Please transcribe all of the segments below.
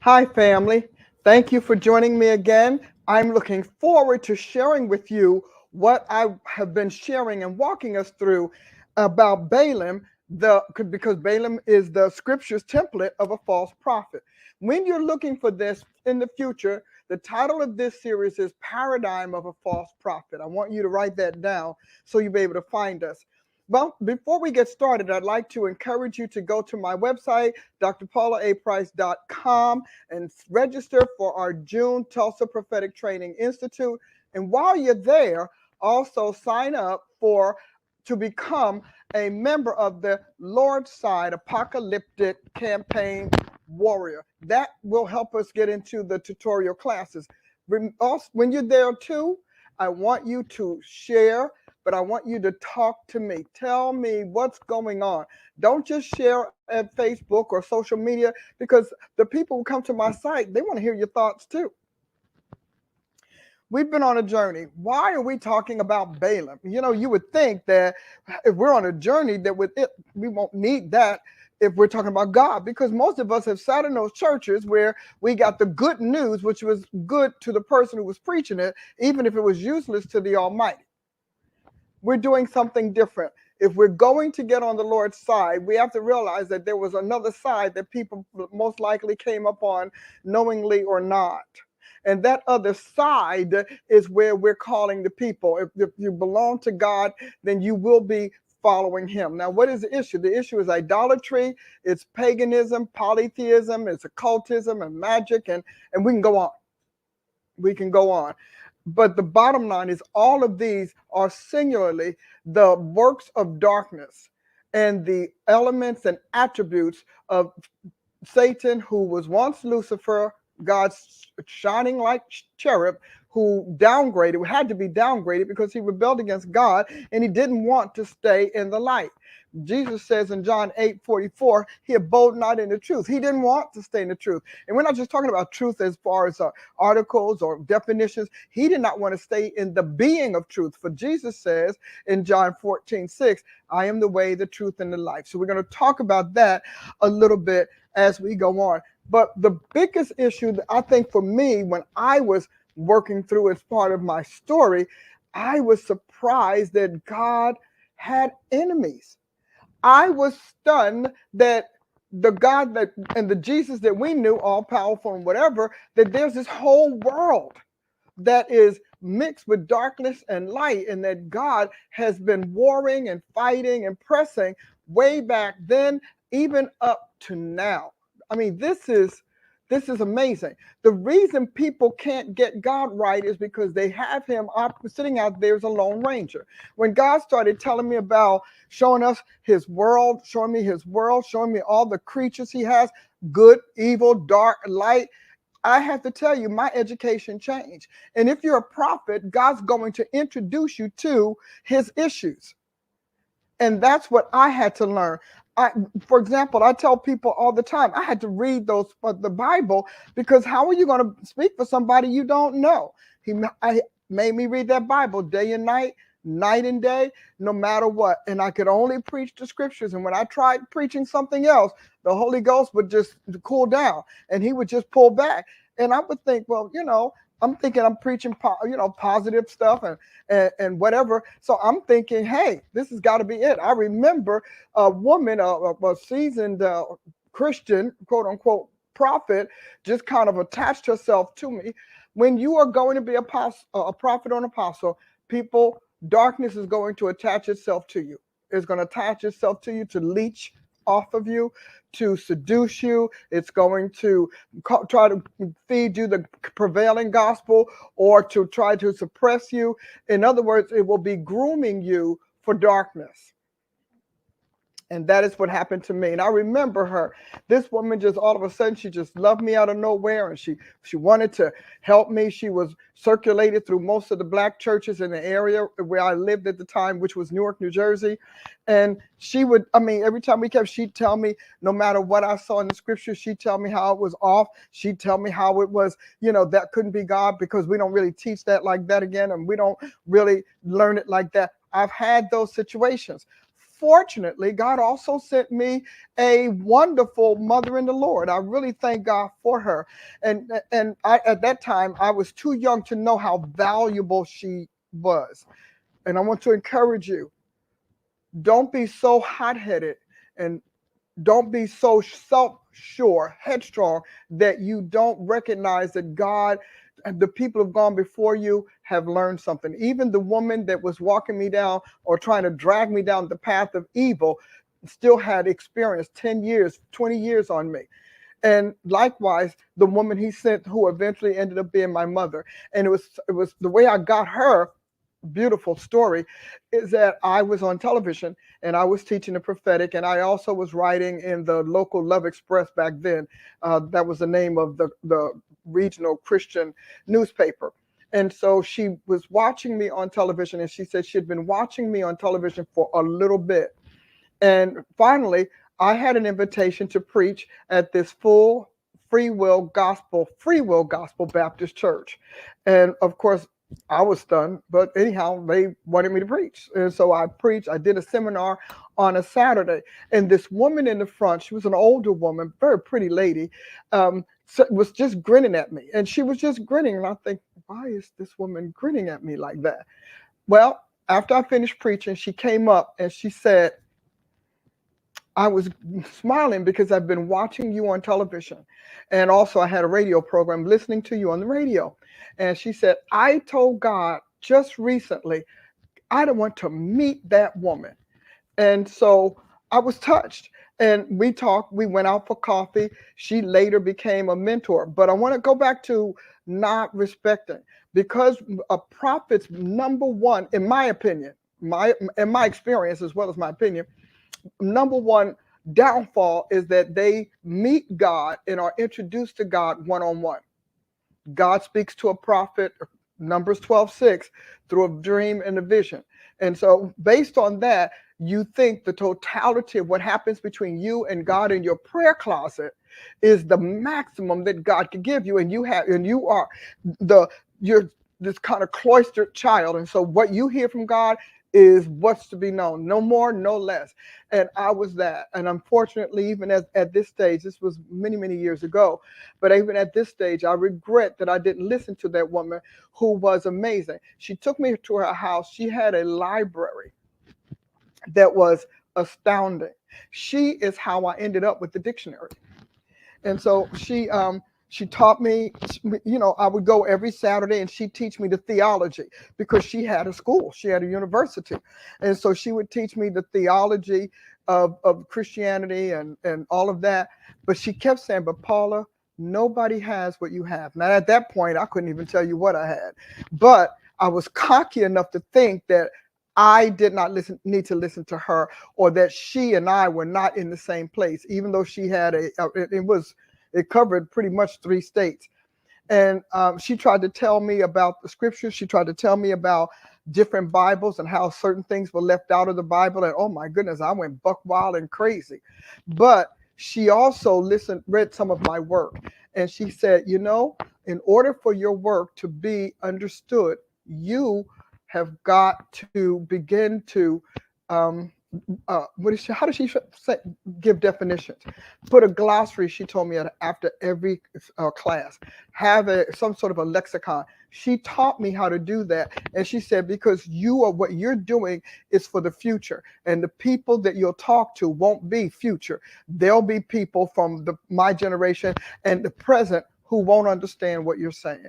Hi, family. Thank you for joining me again. I'm looking forward to sharing with you what I have been sharing and walking us through about Balaam, because Balaam is the scripture's template of a false prophet. When you're looking for this in the future, the title of this series is Paradigm of a False Prophet. I want you to write that down so you'll be able to find us. Well, before we get started, I'd like to encourage you to go to my website, drpaulaaprice.com, and register for our June Tulsa Prophetic Training Institute. And while you're there, also sign up to become a member of the Lord's Side Apocalyptic Campaign Warrior. That will help us get into the tutorial classes. When you're there too, I want you to share, but I want you to talk to me. Tell me what's going on. Don't just share at Facebook or social media, because the people who come to my site, they want to hear your thoughts too. We've been on a journey. Why are we talking about Balaam? You would think that if we're on a journey that we won't need that if we're talking about God, because most of us have sat in those churches where we got the good news, which was good to the person who was preaching it, even if it was useless to the Almighty. We're doing something different. If we're going to get on the Lord's side, we have to realize that there was another side that people most likely came up on, knowingly or not. And that other side is where we're calling the people. If you belong to God, then you will be following him. Now, what is the issue? The issue is idolatry, it's paganism, polytheism, it's occultism and magic, and we can go on. We can go on. But the bottom line is all of these are singularly the works of darkness and the elements and attributes of Satan, who was once Lucifer, God's shining light cherub, who had to be downgraded because he rebelled against God and he didn't want to stay in the light. Jesus says in John 8:44, he abode not in the truth. He didn't want to stay in the truth. And we're not just talking about truth as far as articles or definitions. He did not want to stay in the being of truth. For Jesus says in John 14:6, I am the way, the truth, and the life. So we're going to talk about that a little bit as we go on. But the biggest issue that I think for me, when I was working through as part of my story, I was surprised that God had enemies. I was stunned that the God that and the Jesus that we knew, all powerful and whatever, that there's this whole world that is mixed with darkness and light, and that God has been warring and fighting and pressing way back then, even up to now. I mean, this is amazing. The reason people can't get God right is because they have him sitting out there as a lone ranger. When God started telling me about showing us his world, showing me all the creatures he has, good, evil, dark, light, I have to tell you, my education changed. And if you're a prophet, God's going to introduce you to his issues. And that's what I had to learn. For example, I tell people all the time, I had to read the Bible, because how are you going to speak for somebody you don't know? I made me read that Bible day and night, night and day, no matter what. And I could only preach the scriptures. And when I tried preaching something else, the Holy Ghost would just cool down and he would just pull back. And I would think, well, I'm thinking I'm preaching, positive stuff and whatever. So I'm thinking, hey, this has got to be it. I remember a woman, a seasoned Christian, quote unquote, prophet, just kind of attached herself to me. When you are going to be a prophet or an apostle, darkness is going to attach itself to you. It's going to attach itself to you to leech off of you, to seduce you. It's going to try to feed you the prevailing gospel, or to try to suppress you. In other words, it will be grooming you for darkness. And that is what happened to me. And I remember her. This woman just all of a sudden, she just loved me out of nowhere. And she wanted to help me. She was circulated through most of the black churches in the area where I lived at the time, which was Newark, New Jersey. And every time we kept, she'd tell me, no matter what I saw in the scripture, she'd tell me how it was off. She'd tell me how it was, that couldn't be God, because we don't really teach that like that again. And we don't really learn it like that. I've had those situations. unfortunately, God also sent me a wonderful mother in the Lord. I really thank God for her. And I, at that time, I was too young to know how valuable she was. And I want to encourage you, don't be so hot-headed and don't be so self-sure, headstrong, that you don't recognize that God and the people who have gone before you have learned something. Even the woman that was walking me down or trying to drag me down the path of evil still had experience 10 years, 20 years on me. And likewise, the woman he sent who eventually ended up being my mother. And it was the way I got her, beautiful story, is that I was on television and I was teaching the prophetic, and I also was writing in the local Love Express back then. That was the name of the regional Christian newspaper. And so she was watching me on television, and she said she'd been watching me on television for a little bit. And finally, I had an invitation to preach at this full Free Will Gospel Baptist Church. And of course, I was stunned, but anyhow, they wanted me to preach. And so I preached. I did a seminar on a Saturday. And this woman in the front, she was an older woman, very pretty lady, was just grinning at me. And she was just grinning. And I think, why is this woman grinning at me like that? Well, after I finished preaching, she came up and she said, I was smiling because I've been watching you on television. And also I had a radio program listening to you on the radio. And she said, I told God just recently, I don't want to meet that woman. And so I was touched. And we talked, we went out for coffee. She later became a mentor. But I want to go back to not respecting, because a prophet's number one, in my opinion, in my experience as well as my opinion, number one downfall is that they meet God and are introduced to God one-on-one. God speaks to a prophet, Numbers 12:6, through a dream and a vision. And so based on that, you think the totality of what happens between you and God in your prayer closet is the maximum that God could give you. And you are you're this kind of cloistered child. And so what you hear from God is what's to be known, no more, no less. And I was that. And unfortunately, even at this stage, this was many, many years ago, but even at this stage, I regret that I didn't listen to that woman who was amazing. She took me to her house. She had a library that was astounding. She is how I ended up with the dictionary. And so she taught me, I would go every Saturday and she'd teach me the theology, because she had a school, she had a university. And so she would teach me the theology of Christianity and all of that. But she kept saying, but Paula, nobody has what you have. Now, at that point, I couldn't even tell you what I had. But I was cocky enough to think that I did not need to listen to her, or that she and I were not in the same place, even though she had it covered pretty much 3 states. And she tried to tell me about the scriptures. She tried to tell me about different Bibles and how certain things were left out of the Bible. And oh my goodness, I went buck wild and crazy. But she also read some of my work. And she said, in order for your work to be understood, you have got to begin to how does she say, give definitions? Put a glossary, she told me, after every class. Have some sort of a lexicon. She taught me how to do that. And she said, because what you're doing is for the future. And the people that you'll talk to won't be future. They'll be people from my generation and the present who won't understand what you're saying.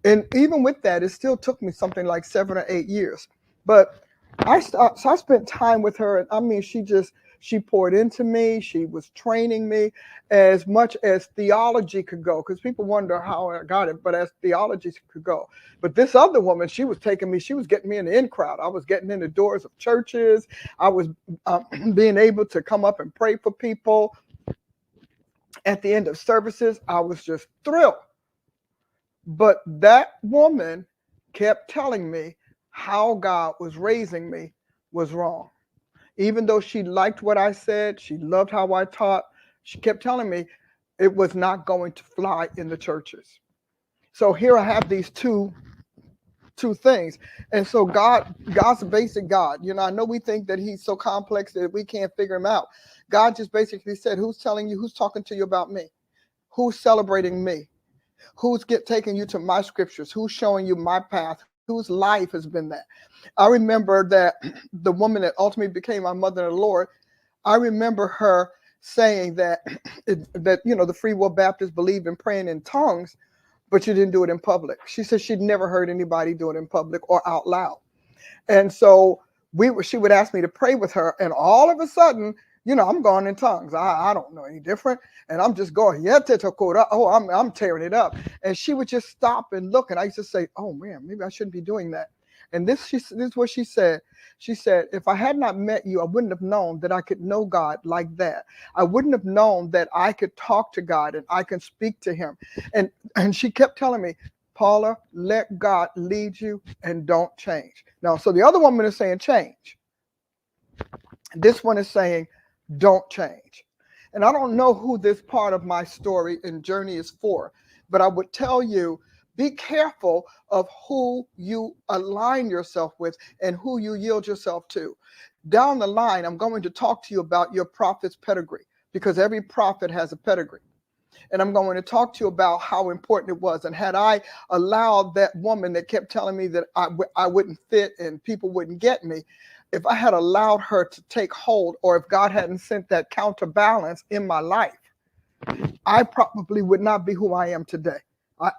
And even with that, it still took me something like 7 or 8 years. But I spent time with her, and I mean, she poured into me. She was training me as much as theology could go, because people wonder how I got it, but as theology could go. But this other woman, she was getting me in the in crowd. I was getting in the doors of churches. I was being able to come up and pray for people. At the end of services, I was just thrilled. But that woman kept telling me how God was raising me was wrong. Even though she liked what I said, she loved how I taught, she kept telling me it was not going to fly in the churches. So here I have these two two things. And so God's a basic God. You know, I know we think that he's so complex that we can't figure him out. God just basically said, who's telling you, who's talking to you about me? Who's celebrating me? Who's taking you to my scriptures? Who's showing you my path? Whose life has been that? I remember that the woman that ultimately became my mother in the Lord, I remember her saying that that the Free Will Baptists believe in praying in tongues, but you didn't do it in public. She said she'd never heard anybody do it in public or out loud. And so she would ask me to pray with her, and all of a sudden, I'm going in tongues. I don't know any different, and I'm just going, oh, I'm tearing it up. And she would just stop and look, and I used to say, oh man, maybe I shouldn't be doing that. And this is what she said. She said, if I had not met you, I wouldn't have known that I could know God like that. I wouldn't have known that I could talk to God and I can speak to him. And she kept telling me, Paula, let God lead you and don't change. Now, so the other woman is saying change. This one is saying don't change. And I don't know who this part of my story and journey is for, but I would tell you, be careful of who you align yourself with and who you yield yourself to. Down the line, I'm going to talk to you about your prophet's pedigree, because every prophet has a pedigree. And I'm going to talk to you about how important it was. And had I allowed that woman that kept telling me that I wouldn't fit and people wouldn't get me, if I had allowed her to take hold, or if God hadn't sent that counterbalance in my life, I probably would not be who I am today.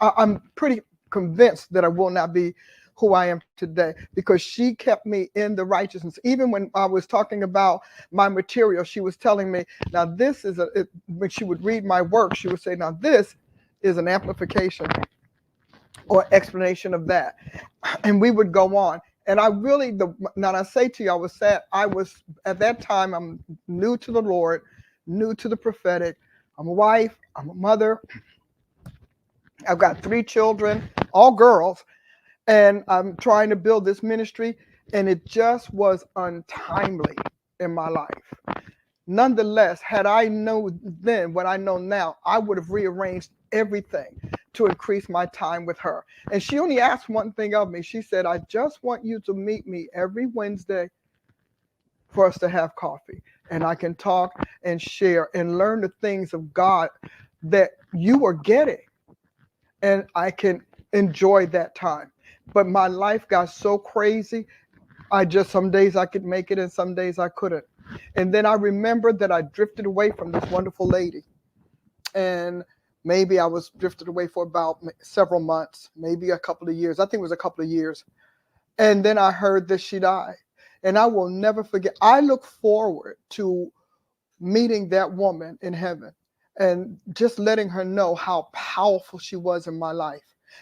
I'm pretty convinced that I will not be who I am today, because she kept me in the righteousness. Even when I was talking about my material, she was telling me, now this is when she would read my work, she would say, now this is an amplification or explanation of that. And we would go on. And I really, now I say to you, I was sad. I was, at that time, I'm new to the Lord, new to the prophetic. I'm a wife, I'm a mother. I've got 3 children, all girls, and I'm trying to build this ministry, and it just was untimely in my life. Nonetheless, had I known then what I know now, I would have rearranged everything to increase my time with her. And she only asked one thing of me. She said, I just want you to meet me every Wednesday for us to have coffee, and I can talk and share and learn the things of God that you are getting. And I can enjoy that time. But my life got so crazy. Some days I could make it and some days I couldn't. And then I remembered that I drifted away from this wonderful lady. And maybe I was drifted away for about several months, maybe a couple of years. I think it was a couple of years. And then I heard that she died. And I will never forget. I look forward to meeting that woman in heaven and just letting her know how powerful she was in my life.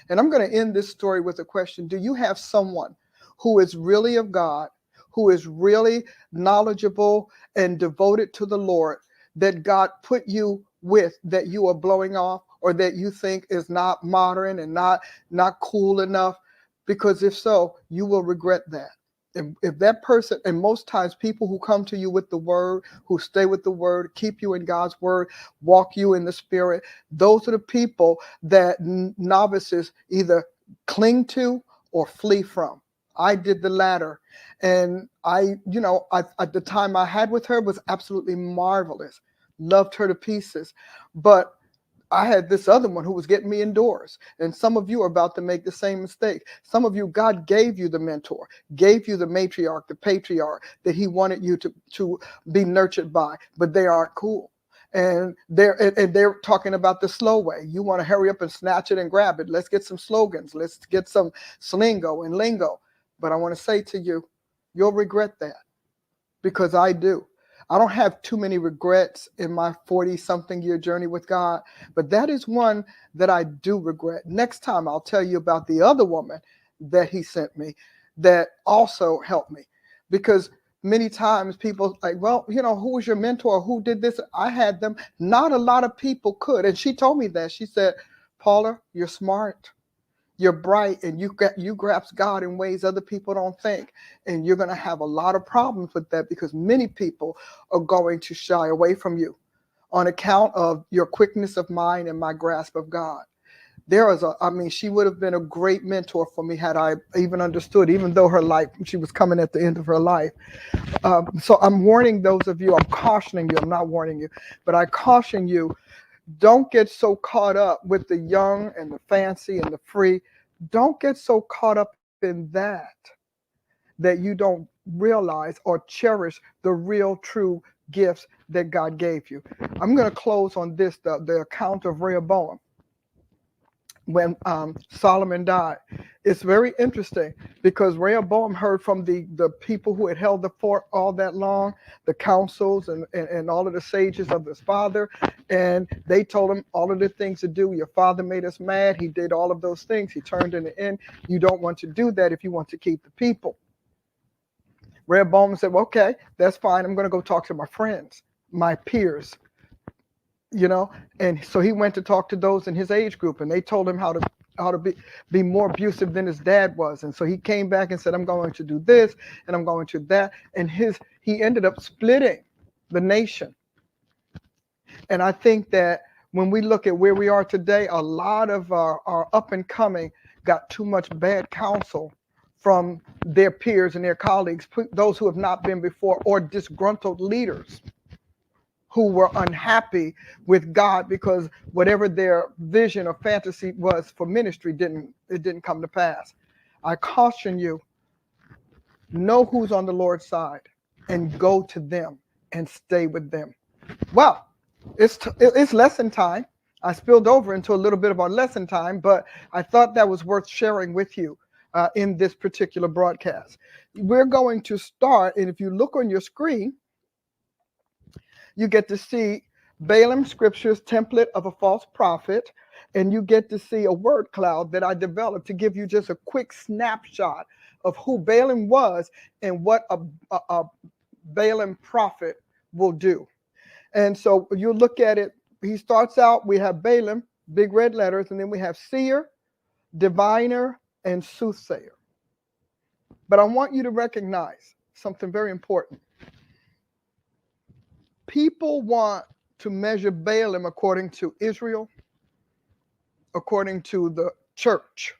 And I'm going to end this story with a question. Do you have someone who is really of God, who is really knowledgeable and devoted to the Lord, that God put you with, that you are blowing off, or that you think is not modern and not cool enough? Because if so, you will regret that. If that person, and most times people who come to you with the word, who stay with the word, keep you in God's word, walk you in the spirit, those are the people that novices either cling to or flee from. I did the latter. And at the time I had with her was absolutely marvelous. Loved her to pieces. But I had this other one who was getting me indoors. And some of you are about to make the same mistake. Some of you, God gave you the mentor, gave you the matriarch, the patriarch that he wanted you to be nurtured by, but they aren't cool. And they're talking about the slow way. You want to hurry up and snatch it and grab it. Let's get some slogans. Let's get some slingo and lingo. But I want to say to you, you'll regret that, because I do. I don't have too many regrets in my 40-something year journey with God, but that is one that I do regret. Next time I'll tell you about the other woman that he sent me that also helped me, because many times people like, well, who was your mentor? Who did this? I had them. Not a lot of people could. And she told me that. She said, Paula, you're smart. You're bright, and you grasp God in ways other people don't think. And you're going to have a lot of problems with that, because many people are going to shy away from you on account of your quickness of mind and my grasp of God. She would have been a great mentor for me had I even understood, even though she was coming at the end of her life. So I'm warning those of you, I'm cautioning you, I'm not warning you, but I caution you, don't get so caught up with the young and the fancy and the free. Don't get so caught up in that you don't realize or cherish the real true gifts that God gave you. I'm going to close on this, the account of Rehoboam when Solomon died. It's very interesting because Rehoboam heard from the people who had held the fort all that long, the councils and all of the sages of his father, and they told him all of the things to do. Your father made us mad. He did all of those things. He turned in the end. You don't want to do that if you want to keep the people. Rehoboam said, well, okay, that's fine. I'm going to go talk to my friends, my peers, and so he went to talk to those in his age group, and they told him how to be more abusive than his dad was. And so he came back and said, I'm going to do this and I'm going to that. And he ended up splitting the nation. And I think that when we look at where we are today, a lot of our up and coming got too much bad counsel from their peers and their colleagues, those who have not been before, or disgruntled leaders who were unhappy with God because whatever their vision or fantasy was for ministry didn't come to pass. I caution you, know who's on the Lord's side and go to them and stay with them. Well, it's lesson time. I spilled over into a little bit of our lesson time, but I thought that was worth sharing with you in this particular broadcast. We're going to start, and if you look on your screen, you get to see Balaam Scriptures, Template of a False Prophet, and you get to see a word cloud that I developed to give you just a quick snapshot of who Balaam was and what a Balaam prophet will do. And so you look at it, he starts out, we have Balaam, big red letters, and then we have seer, diviner, and soothsayer. But I want you to recognize something very important. People want to measure Balaam according to Israel, according to the church.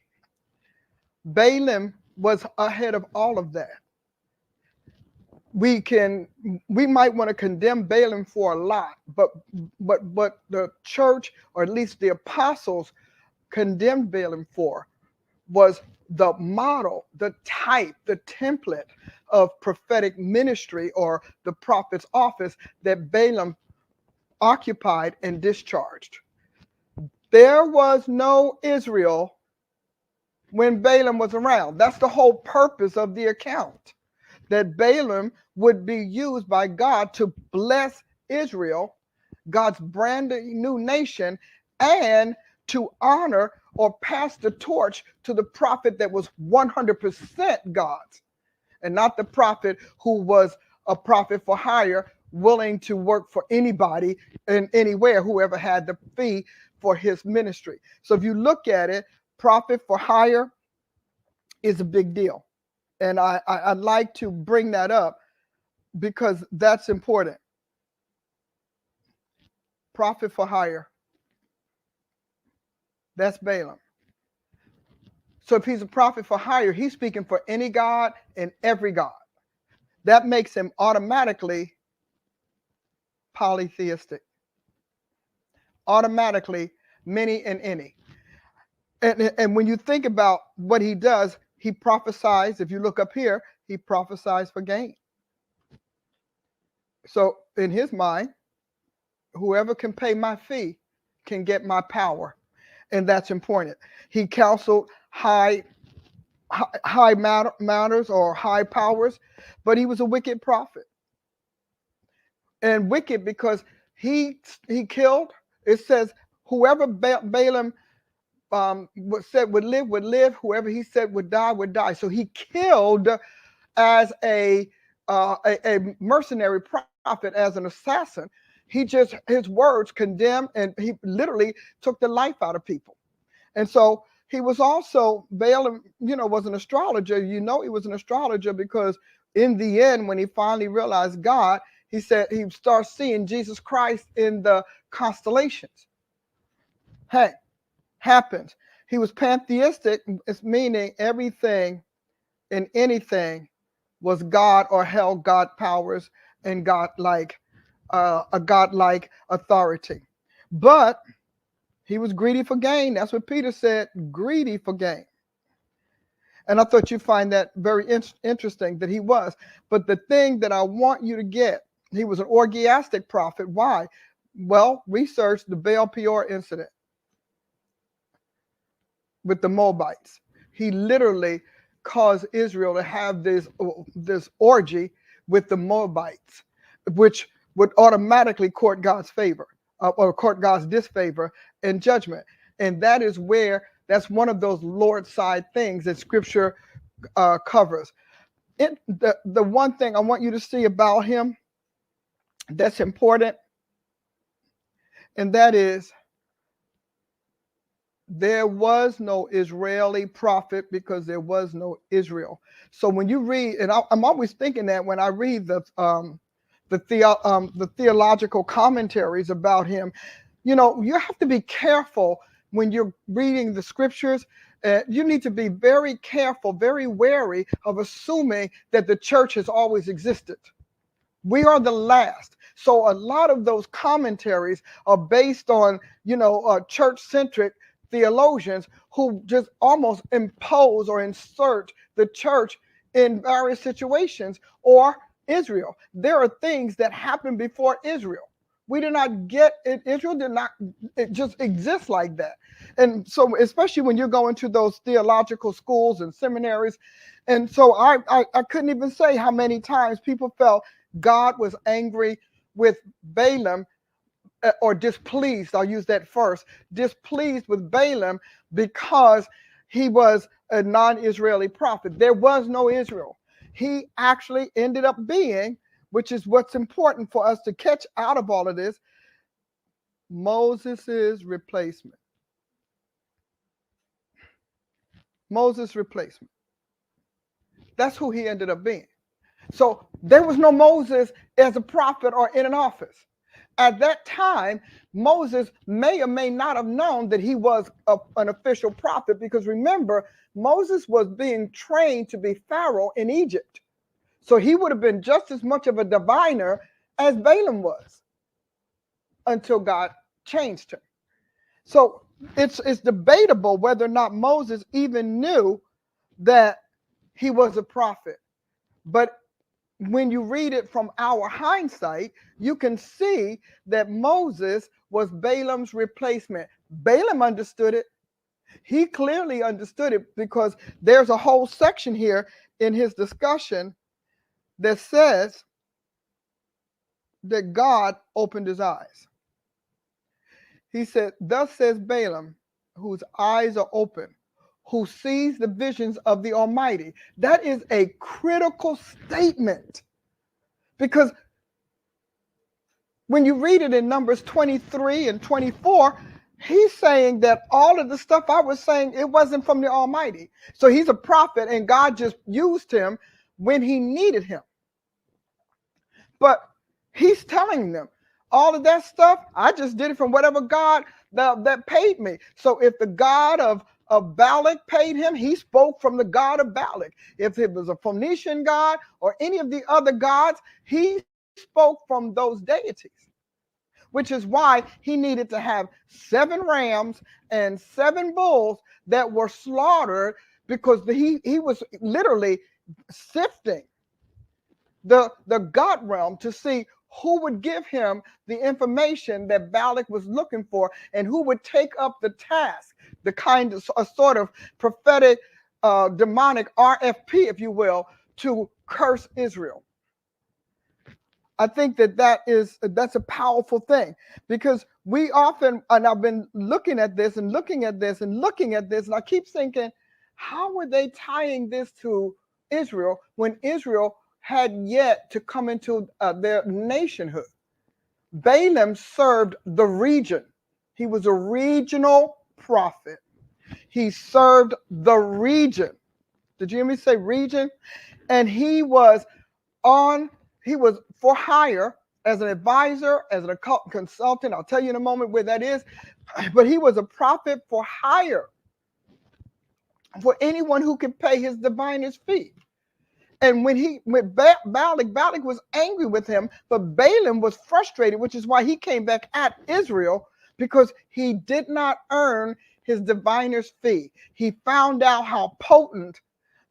Balaam was ahead of all of that. We might want to condemn Balaam for a lot, but the church, or at least the apostles, condemned Balaam for was the model, the type, the template of prophetic ministry or the prophet's office that Balaam occupied and discharged. There was no Israel when Balaam was around. That's the whole purpose of the account, that Balaam would be used by God to bless Israel, God's brand new nation, and to honor or pass the torch to the prophet that was 100% God's, and not the prophet who was a prophet for hire, willing to work for anybody and anywhere, whoever had the fee for his ministry. So if you look at it, prophet for hire is a big deal. And I'd like to bring that up because that's important. Prophet for hire. That's Balaam. So if he's a prophet for hire, he's speaking for any God and every God. That makes him automatically polytheistic. Automatically many and any. And when you think about what he does, he prophesies. If you look up here, he prophesies for gain. So in his mind, whoever can pay my fee can get my power. And that's important. He counseled high matters or high powers, but he was a wicked prophet. And wicked because he killed. It says whoever Balaam said would live. Whoever he said would die. So he killed as a mercenary prophet, as an assassin. His words condemned, and he literally took the life out of people. And so he was also, Balaam, was an astrologer. He was an astrologer because in the end, when he finally realized God, he said he starts seeing Jesus Christ in the constellations. Hey, happens. He was pantheistic, it's meaning everything and anything was God or held God powers and a godlike authority. But he was greedy for gain. That's what Peter said, greedy for gain. And I thought you'd find that very interesting that he was. But the thing that I want you to get, he was an orgiastic prophet. Why? Well, research the Baal Peor incident with the Moabites. He literally caused Israel to have this orgy with the Moabites, which would automatically court God's favor or court God's disfavor and judgment. And that's one of those Lord side things that Scripture covers. The one thing I want you to see about him that's important, and that is there was no Israeli prophet because there was no Israel. So when you read, and I'm always thinking that when I read the theological commentaries about him, you have to be careful when you're reading the scriptures. You need to be very careful, very wary of assuming that the church has always existed. We are the last. So a lot of those commentaries are based on, church-centric theologians who just almost impose or insert the church in various situations or Israel. There are things that happened before Israel. We did not get it. Israel did not just exist like that. And so, especially when you're going to those theological schools and seminaries. And so I couldn't even say how many times people felt God was angry with Balaam or displeased. I'll use that first. Displeased with Balaam because he was a non-Israeli prophet. There was no Israel. He actually ended up being, which is what's important for us to catch out of all of this, Moses' replacement. Moses' replacement. That's who he ended up being. So there was no Moses as a prophet or in an office. At that time, Moses may or may not have known that he was an official prophet, because remember, Moses was being trained to be Pharaoh in Egypt. So he would have been just as much of a diviner as Balaam was until God changed him. So it's debatable whether or not Moses even knew that he was a prophet. But when you read it from our hindsight, you can see that Moses was Balaam's replacement. Balaam understood it. He clearly understood it, because there's a whole section here in his discussion that says that God opened his eyes. He said, "Thus says Balaam, whose eyes are open, who sees the visions of the Almighty." That is a critical statement, because when you read it in Numbers 23 and 24, he's saying that all of the stuff I was saying, it wasn't from the Almighty. So he's a prophet, and God just used him when he needed him. But he's telling them all of that stuff, I just did it from whatever God that paid me. So if the God of Balak paid him, he spoke from the God of Balak. If it was a Phoenician god or any of the other gods, he spoke from those deities, which is why he needed to have 7 rams and 7 bulls that were slaughtered, because he was literally sifting the God realm to see who would give him the information that Balak was looking for, and who would take up the task, the kind of a sort of prophetic demonic RFP, if you will, to curse Israel. I think that's a powerful thing, because we often, and I've been looking at this and looking at this and looking at this, and I keep thinking, how were they tying this to Israel when Israel had yet to come into their nationhood? Balaam served the region. He was a regional prophet. He served the region. Did you hear me say region? And he was for hire as an advisor, as an occult consultant. I'll tell you in a moment where that is. But he was a prophet for hire for anyone who could pay his diviner's fee. And when Balak was angry with him, but Balaam was frustrated, which is why he came back at Israel, because he did not earn his diviner's fee. He found out how potent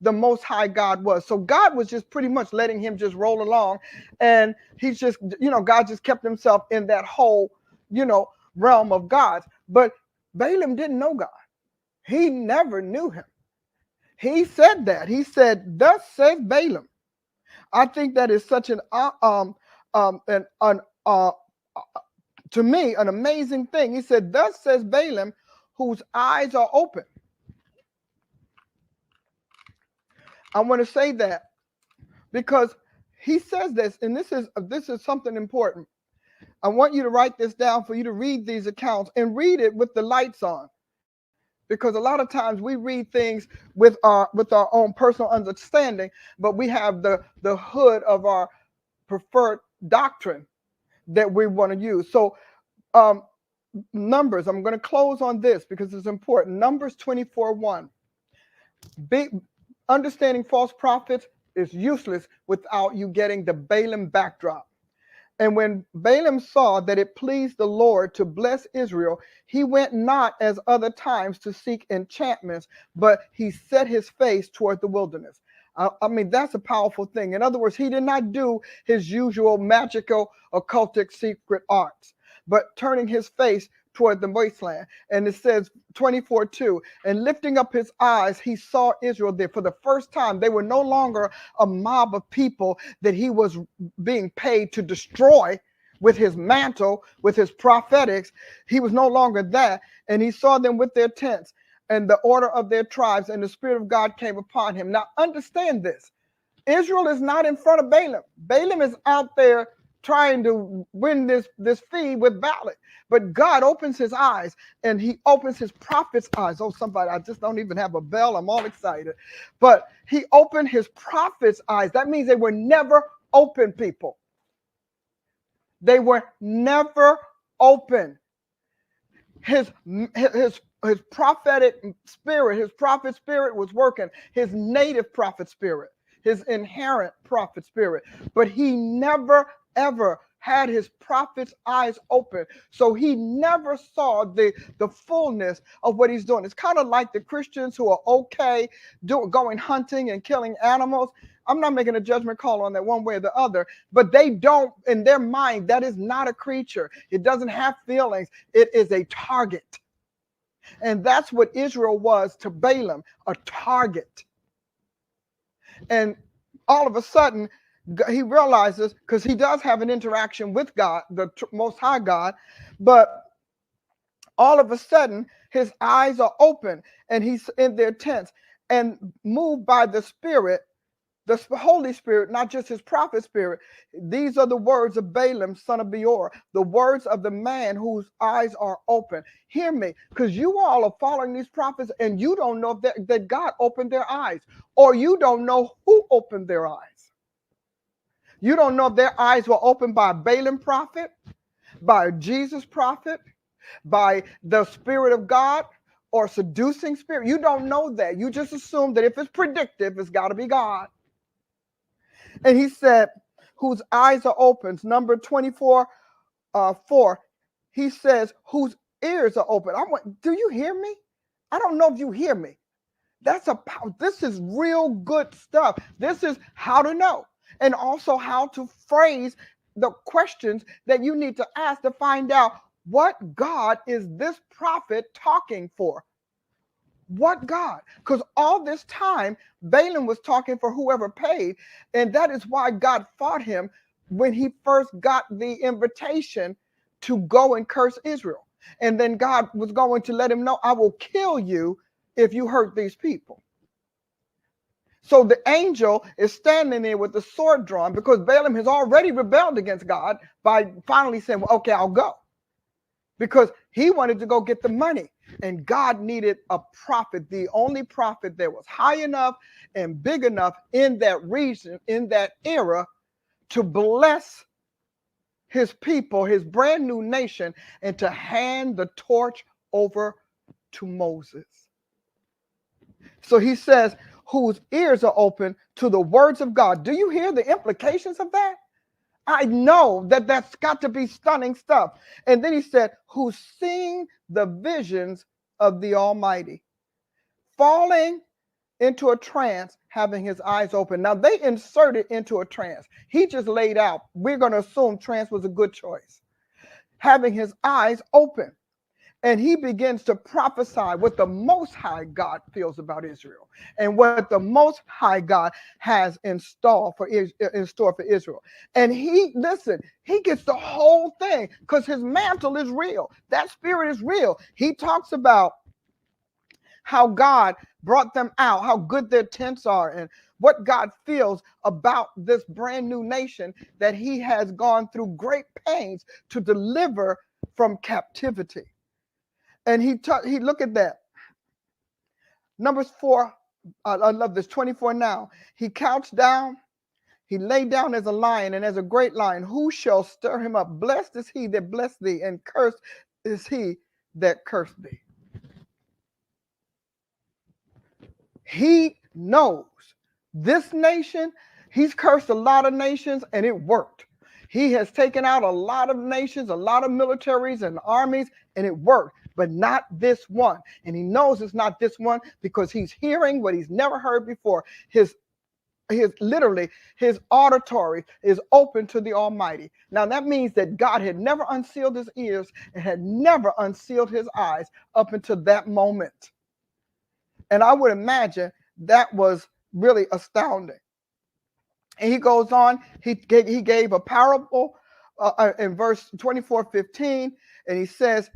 the Most High God was. So God was just pretty much letting him just roll along. And he's just, God just kept himself in that whole, realm of God. But Balaam didn't know God. He never knew him. He said that. He said, "Thus says Balaam." I think that is such to me, an amazing thing. He said, "Thus says Balaam, whose eyes are open." I want to say that because he says this, and this is something important. I want you to write this down for you to read these accounts and read it with the lights on. Because a lot of times we read things with our own personal understanding, but we have the hood of our preferred doctrine that we want to use. So Numbers, I'm going to close on this because it's important. Numbers 24:1. Understanding false prophets is useless without you getting the Balaam backdrop. And when Balaam saw that it pleased the Lord to bless Israel, he went not as other times to seek enchantments, but he set his face toward the wilderness. I mean, that's a powerful thing. In other words, he did not do his usual magical, occultic, secret arts, but turning his face toward the wasteland. And it says 24:2, and lifting up his eyes, he saw Israel there. For the first time, they were no longer a mob of people that he was being paid to destroy with his mantle, with his prophetics. He was no longer that. And he saw them with their tents and the order of their tribes, and the Spirit of God came upon him. Now understand this. Israel is not in front of Balaam. Balaam is out there trying to win this fee with Balak. But God opens his eyes, and he opens his prophet's eyes. Oh, somebody, I just don't even have a bell. I'm all excited. But he opened his prophet's eyes. That means they were never open, people. They were never open. His prophetic spirit, his prophet spirit was working. His native prophet spirit, his inherent prophet spirit. But he never ever had his prophet's eyes open. So he never saw the fullness of what he's doing. It's kind of like the Christians who are okay going hunting and killing animals. I'm not making a judgment call on that one way or the other, but they don't, in their mind, that is not a creature. It doesn't have feelings. It is a target. And that's what Israel was to Balaam, a target. And all of a sudden, he realizes, because he does have an interaction with God, the Most High God, but all of a sudden, his eyes are open and he's in their tents and moved by the Spirit, the Holy Spirit, not just his prophet spirit. These are the words of Balaam, son of Beor, the words of the man whose eyes are open. Hear me, because you all are following these prophets and you don't know that God opened their eyes, or you don't know who opened their eyes. You don't know if their eyes were opened by a Balaam prophet, by a Jesus prophet, by the Spirit of God, or seducing spirit. You don't know that. You just assume that if it's predictive, it's got to be God. And he said, whose eyes are open. Number 24:4. He says, whose ears are open. Do you hear me? I don't know if you hear me. This is real good stuff. This is how to know. And also how to phrase the questions that you need to ask to find out, what God is this prophet talking for? What God? Because all this time, Balaam was talking for whoever paid. And that is why God fought him when he first got the invitation to go and curse Israel. And then God was going to let him know, I will kill you if you hurt these people. So the angel is standing there with the sword drawn because Balaam has already rebelled against God by finally saying, well, okay, I'll go. Because he wanted to go get the money. And God needed a prophet, the only prophet that was high enough and big enough in that region, in that era, to bless his people, his brand new nation, and to hand the torch over to Moses. So he says, whose ears are open to the words of God. Do you hear the implications of that? I know that that's got to be stunning stuff. And then he said, who's seen the visions of the Almighty, falling into a trance, having his eyes open. Now they inserted into a trance. He just laid out. We're going to assume trance was a good choice. Having his eyes open. And he begins to prophesy what the Most High God feels about Israel and what the Most High God has in store for Israel. And he gets the whole thing because his mantle is real. That spirit is real. He talks about how God brought them out, how good their tents are, and what God feels about this brand new nation that he has gone through great pains to deliver from captivity. And he look at that. Numbers 4, I love this, 24 now. He couched down, he lay down as a lion and as a great lion. Who shall stir him up? Blessed is he that blessed thee, and cursed is he that cursed thee. He knows this nation, he's cursed a lot of nations, and it worked. He has taken out a lot of nations, a lot of militaries and armies, and it worked. But not this one. And he knows it's not this one because he's hearing what he's never heard before. His auditory is open to the Almighty. Now that means that God had never unsealed his ears and had never unsealed his eyes up until that moment. And I would imagine that was really astounding. And he goes on, he gave a parable in verse 24:15, and he says,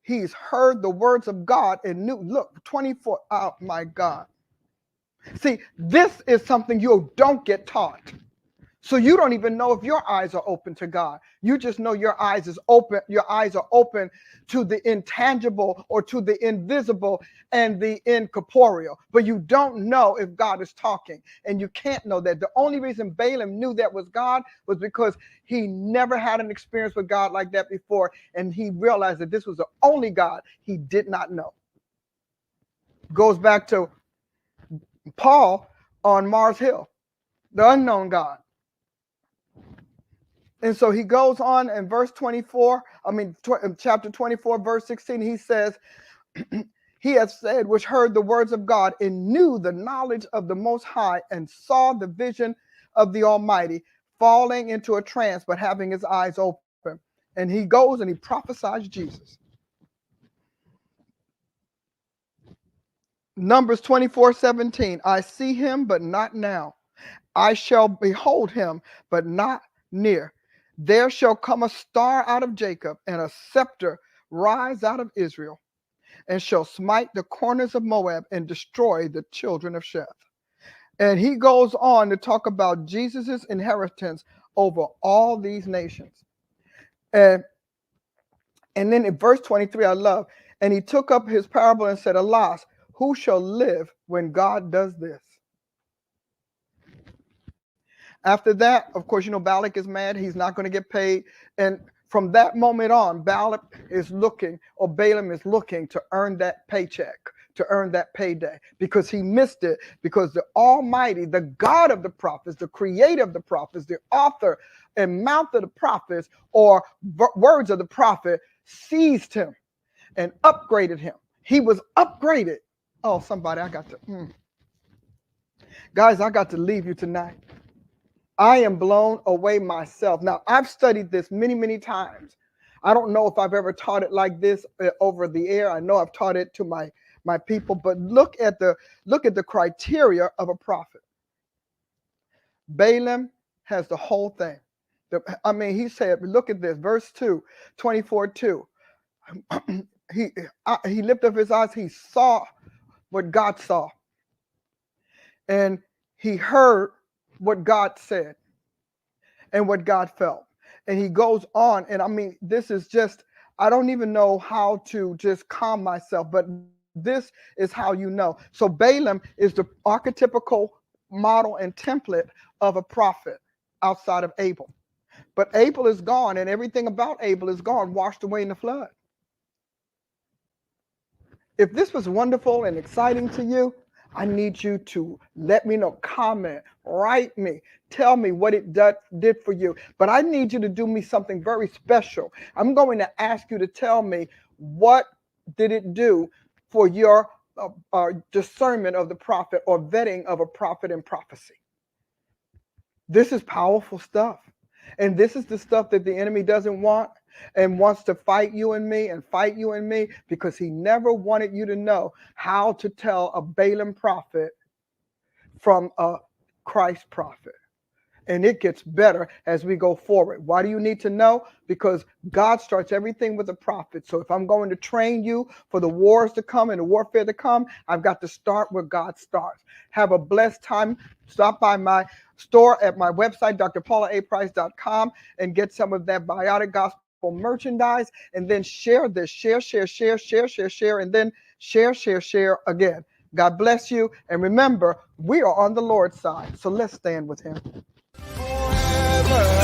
he's heard the words of God and knew. Look, 24. Oh my God. See, this is something you don't get taught. So you don't even know if your eyes are open to God. You just know your eyes is open. Your eyes are open to the intangible or to the invisible and the incorporeal. But you don't know if God is talking. And you can't know that. The only reason Balaam knew that was God was because he never had an experience with God like that before. And he realized that this was the only God he did not know. Goes back to Paul on Mars Hill, the unknown God. And so he goes on in chapter 24, verse 16, he says, he has said, which heard the words of God and knew the knowledge of the Most High and saw the vision of the Almighty, falling into a trance, but having his eyes open. And he goes and he prophesies Jesus. Numbers 24:17, I see him, but not now. I shall behold him, but not near. There shall come a star out of Jacob, and a scepter rise out of Israel, and shall smite the corners of Moab and destroy the children of Sheth. And he goes on to talk about Jesus's inheritance over all these nations. And then in verse 23, I love, and he took up his parable and said, alas, who shall live when God does this? After that, of course, Balak is mad. He's not going to get paid. And from that moment on, Balaam is looking to earn that paycheck, to earn that payday, because he missed it, because the Almighty, the God of the prophets, the creator of the prophets, the author and mouth of the prophets, or words of the prophet, seized him and upgraded him. He was upgraded. Oh, somebody, guys, I got to leave you tonight. I am blown away myself. Now, I've studied this many, many times. I don't know if I've ever taught it like this over the air. I know I've taught it to my people, but look at the criteria of a prophet. Balaam has the whole thing. He said, look at this, verse 2, 24:2. He lifted up his eyes. He saw what God saw, and he heard what God said and what God felt. And he goes on, and this is just, I don't even know how to just calm myself, but this is how you know. So Balaam is the archetypical model and template of a prophet outside of Abel. But Abel is gone, and everything about Abel is gone, washed away in the flood. If this was wonderful and exciting to you, I need you to let me know, comment, write me, tell me what it did for you. But I need you to do me something very special. I'm going to ask you to tell me, what did it do for your discernment of the prophet or vetting of a prophet and prophecy? This is powerful stuff. And this is the stuff that the enemy doesn't want and wants to fight you and me because he never wanted you to know how to tell a Balaam prophet from a Christ prophet. And it gets better as we go forward. Why do you need to know? Because God starts everything with a prophet. So if I'm going to train you for the wars to come and the warfare to come, I've got to start where God starts. Have a blessed time. Stop by my store at my website, drpaulaaprice.com, and get some of that Biotic Gospel merchandise. And then share this. Share, and then share again. God bless you. And remember, we are on the Lord's side. So let's stand with him. Forever.